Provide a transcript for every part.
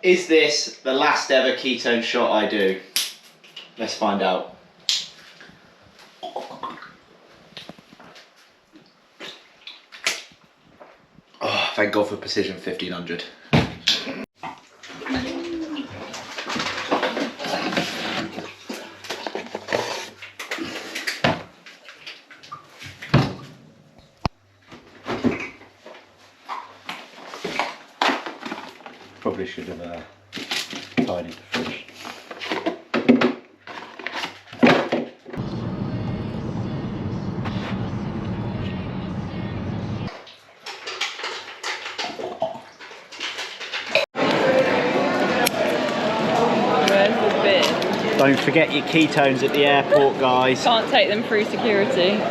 Is this the last ever ketone shot I do? Let's find out. Oh, thank God for Precision 1500. Probably should have tidied the fridge. Where's the bin? Don't forget your ketones at the airport, guys. Can't take them through security.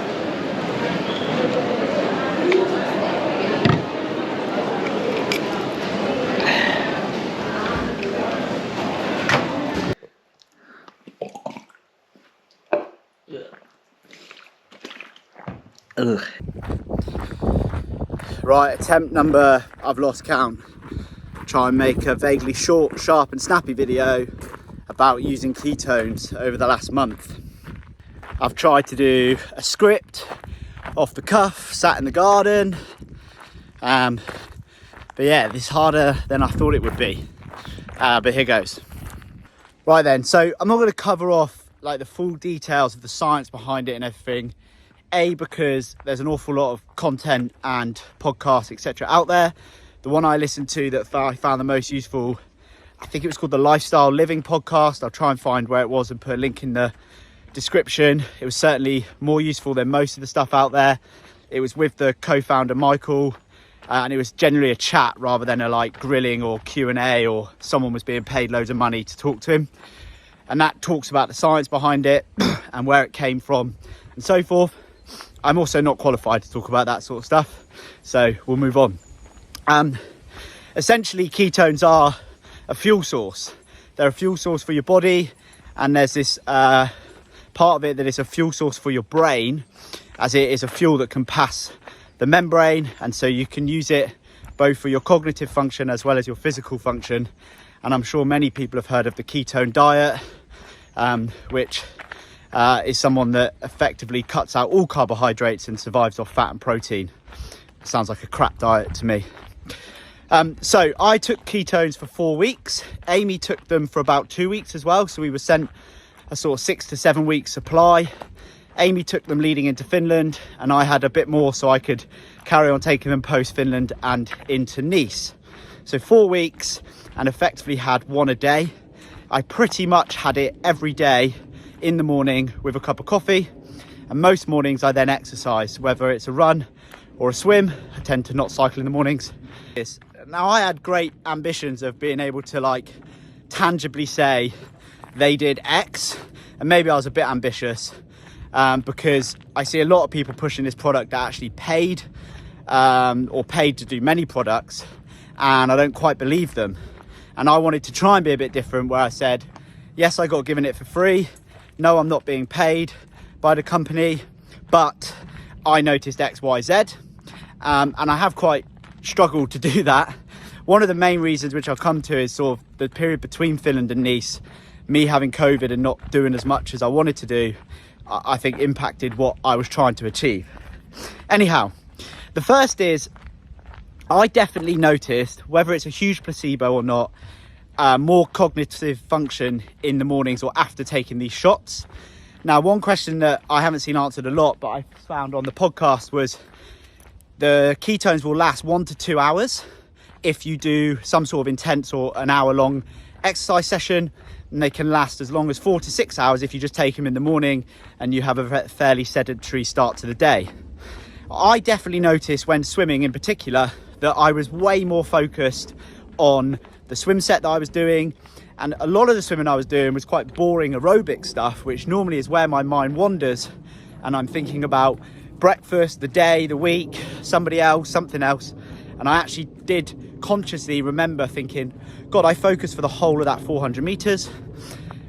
Ugh. Right, attempt number, I've lost count. Try and make a vaguely short, sharp and snappy video about using ketones over the last month. I've tried to do a script off the cuff, sat in the garden. But yeah, this is harder than I thought it would be. But here goes. Right then, so I'm not going to cover off like the full details of the science behind it and everything. A, because there's an awful lot of content and podcasts, etc. out there. The one I listened to that I found the most useful, I think it was called the Lifestyle Living Podcast. I'll try and find where it was and put a link in the description. It was certainly more useful than most of the stuff out there. It was with the co-founder Michael, and it was generally a chat rather than a like grilling or Q&A, or someone was being paid loads of money to talk to him. And that talks about the science behind it and where it came from and so forth. I'm also not qualified to talk about that sort of stuff, so we'll move on. Essentially, ketones are a fuel source. They're a fuel source for your body, and there's this part of it that is a fuel source for your brain, as it is a fuel that can pass the membrane, and so you can use it both for your cognitive function as well as your physical function. And I'm sure many people have heard of the ketone diet, which is someone that effectively cuts out all carbohydrates and survives off fat and protein. Sounds like a crap diet to me. So I took ketones for 4 weeks. Amy took them for about 2 weeks as well. So we were sent a sort of 6 to 7 week supply. Amy took them leading into Finland, and I had a bit more so I could carry on taking them post Finland and into Nice. So 4 weeks, and effectively had one a day. I pretty much had it every day in the morning with a cup of coffee, and most mornings I then exercise, whether it's a run or a swim. I tend to not cycle in the mornings. Now, I had great ambitions of being able to like tangibly say they did X, and maybe I was a bit ambitious, because I see a lot of people pushing this product that actually paid or paid to do many products, and I don't quite believe them. And I wanted to try and be a bit different, where I said, yes, I got given it for free. No, I'm not being paid by the company, but I noticed X, Y, Z. And I have quite struggled to do that. One of the main reasons, which I'll come to, is sort of the period between Finland and Nice. Me having COVID and not doing as much as I wanted to do, I think impacted what I was trying to achieve. Anyhow, the first is, I definitely noticed, whether it's a huge placebo or not, more cognitive function in the mornings or after taking these shots. Now, one question that I haven't seen answered a lot, but I found on the podcast, was the ketones will last 1 to 2 hours if you do some sort of intense or an hour-long exercise session, and they can last as long as 4 to 6 hours if you just take them in the morning and you have a fairly sedentary start to the day. I definitely noticed when swimming in particular that I was way more focused on the swim set that I was doing, and a lot of the swimming I was doing was quite boring aerobic stuff, which normally is where my mind wanders, and I'm thinking about breakfast, the day, the week, somebody else, something else. And I actually did consciously remember thinking, God, I focused for the whole of that 400 meters.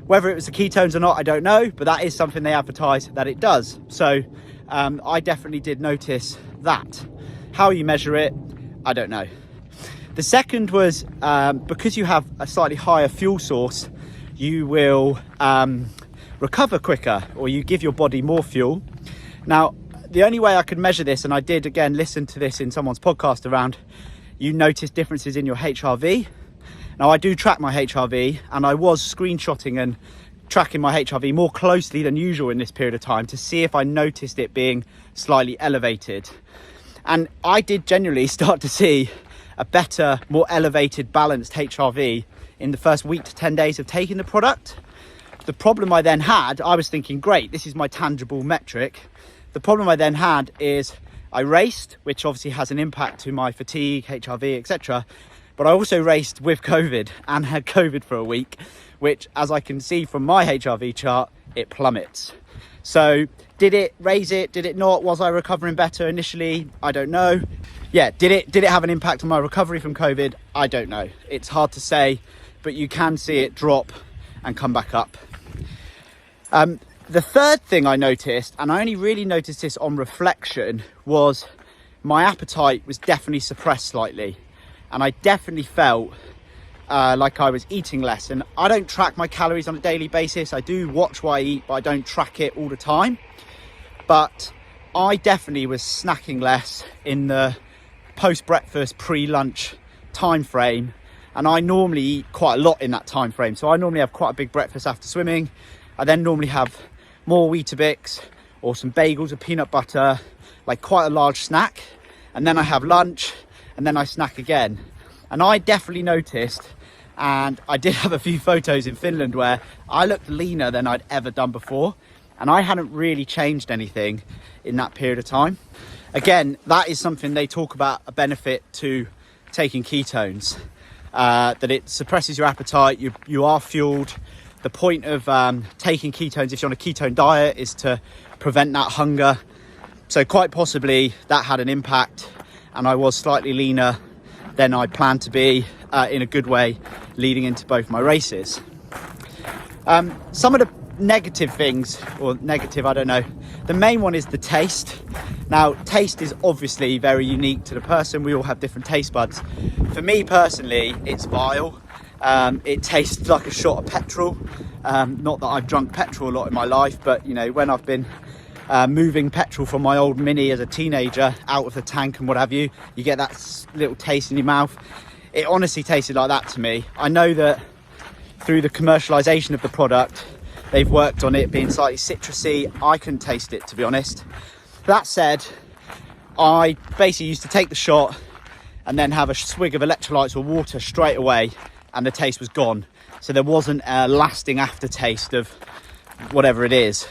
Whether it was the ketones or not, I don't know, but that is something they advertise that it does. So I definitely did notice that. How you measure it, I don't know. The second was because you have a slightly higher fuel source, you will recover quicker, or you give your body more fuel. Now, the only way I could measure this, and I did again listen to this in someone's podcast around, you notice differences in your HRV. Now, I do track my HRV, and I was screenshotting and tracking my HRV more closely than usual in this period of time to see if I noticed it being slightly elevated. And I did generally start to see a better, more elevated, balanced HRV in the first week to 10 days of taking the product. The problem I then had, I was thinking, great, this is my tangible metric. The problem I then had is I raced, which obviously has an impact to my fatigue, HRV, etc. But I also raced with COVID and had COVID for a week, which, as I can see from my HRV chart, it plummets. So did it raise it? Did it not? Was I recovering better initially? I don't know. Yeah, did it have an impact on my recovery from COVID? I don't know. It's hard to say, but you can see it drop and come back up. The third thing I noticed, and I only really noticed this on reflection, was my appetite was definitely suppressed slightly. And I definitely felt like I was eating less. And I don't track my calories on a daily basis. I do watch what I eat, but I don't track it all the time. But I definitely was snacking less in the post-breakfast, pre-lunch time frame. And I normally eat quite a lot in that time frame. So I normally have quite a big breakfast after swimming. I then normally have more Weetabix or some bagels with peanut butter, like quite a large snack. And then I have lunch, and then I snack again. And I definitely noticed, and I did have a few photos in Finland where I looked leaner than I'd ever done before, and I hadn't really changed anything in that period of time. Again, that is something they talk about, a benefit to taking ketones, that it suppresses your appetite, you are fueled. The point of taking ketones, if you're on a ketone diet, is to prevent that hunger. So quite possibly that had an impact, and I was slightly leaner than I planned to be, in a good way, leading into both my races. Some of the negative things, or negative, I don't know. The main one is the taste. Now, taste is obviously very unique to the person. We all have different taste buds. For me personally, it's vile. It tastes like a shot of petrol. Not that I've drunk petrol a lot in my life, but you know, when I've been moving petrol from my old Mini as a teenager out of the tank and what have you, you get that little taste in your mouth. It honestly tasted like that to me. I know that through the commercialization of the product, they've worked on it being slightly citrusy. I couldn't taste it, to be honest. That said, I basically used to take the shot and then have a swig of electrolytes or water straight away, and the taste was gone. So there wasn't a lasting aftertaste of whatever it is.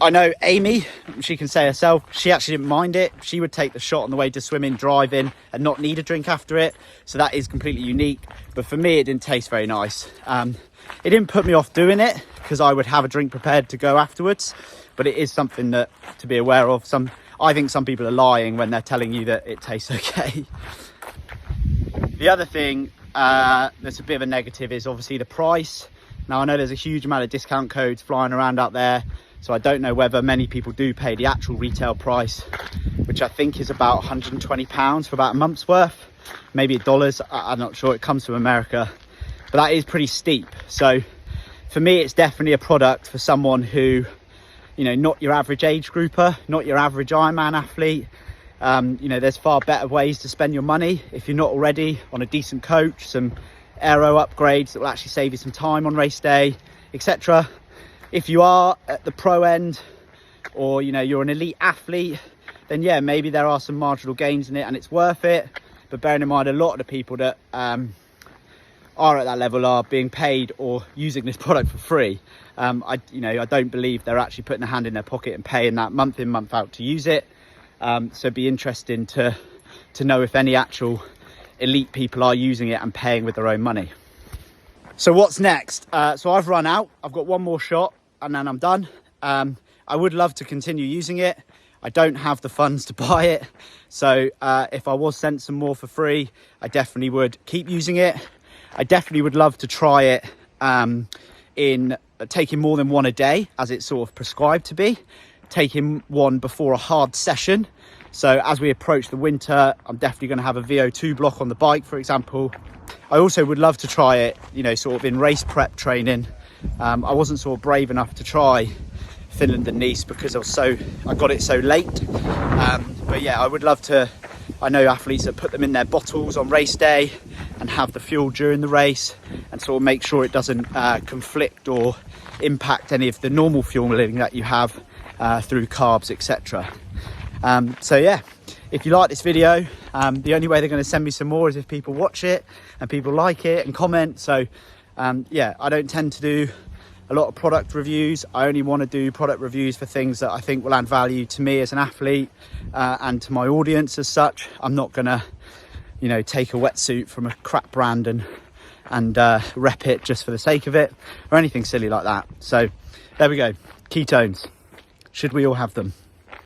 I know Amy, she can say herself, she actually didn't mind it. She would take the shot on the way to swimming, driving, and not need a drink after it. So that is completely unique. But for me, it didn't taste very nice. It didn't put me off doing it, because I would have a drink prepared to go afterwards. But it is something that to be aware of. I think some people are lying when they're telling you that it tastes okay. The other thing that's a bit of a negative is obviously the price. Now, I know there's a huge amount of discount codes flying around out there, so I don't know whether many people do pay the actual retail price, which I think is about £120 for about a month's worth, maybe $1. I'm not sure. It comes from America, but that is pretty steep. So for me, it's definitely a product for someone who, you know, not your average age grouper, not your average Ironman athlete. You know, there's far better ways to spend your money if you're not already on a decent coach, some aero upgrades that will actually save you some time on race day, etc. If you are at the pro end, or you know, you're an elite athlete, then yeah, maybe there are some marginal gains in it and it's worth it. But bearing in mind, a lot of the people that are at that level are being paid or using this product for free. I don't believe they're actually putting a hand in their pocket and paying that month in, month out to use it. So it'd be interesting to know if any actual elite people are using it and paying with their own money. So what's next? So I've run out. I've got one more shot and then I'm done. I would love to continue using it. I don't have the funds to buy it. So if I was sent some more for free, I definitely would keep using it. I definitely would love to try it in taking more than one a day, as it's sort of prescribed to be. Taking one before a hard session. So as we approach the winter, I'm definitely going to have a VO2 block on the bike, for example. I also would love to try it, you know, sort of in race prep training. I wasn't sort of brave enough to try Finland and Nice because I got it so late. But yeah, I would love to. I know athletes that put them in their bottles on race day and have the fuel during the race and sort of make sure it doesn't conflict or impact any of the normal fueling that you have through carbs, etc. So yeah, if you like this video, the only way they're going to send me some more is if people watch it and people like it and comment. So yeah, I don't tend to do a lot of product reviews. I only want to do product reviews for things that I think will add value to me as an athlete and to my audience as such. I'm not going to, you know, take a wetsuit from a crap brand and rep it just for the sake of it or anything silly like that. So there we go. Ketones. Should we all have them?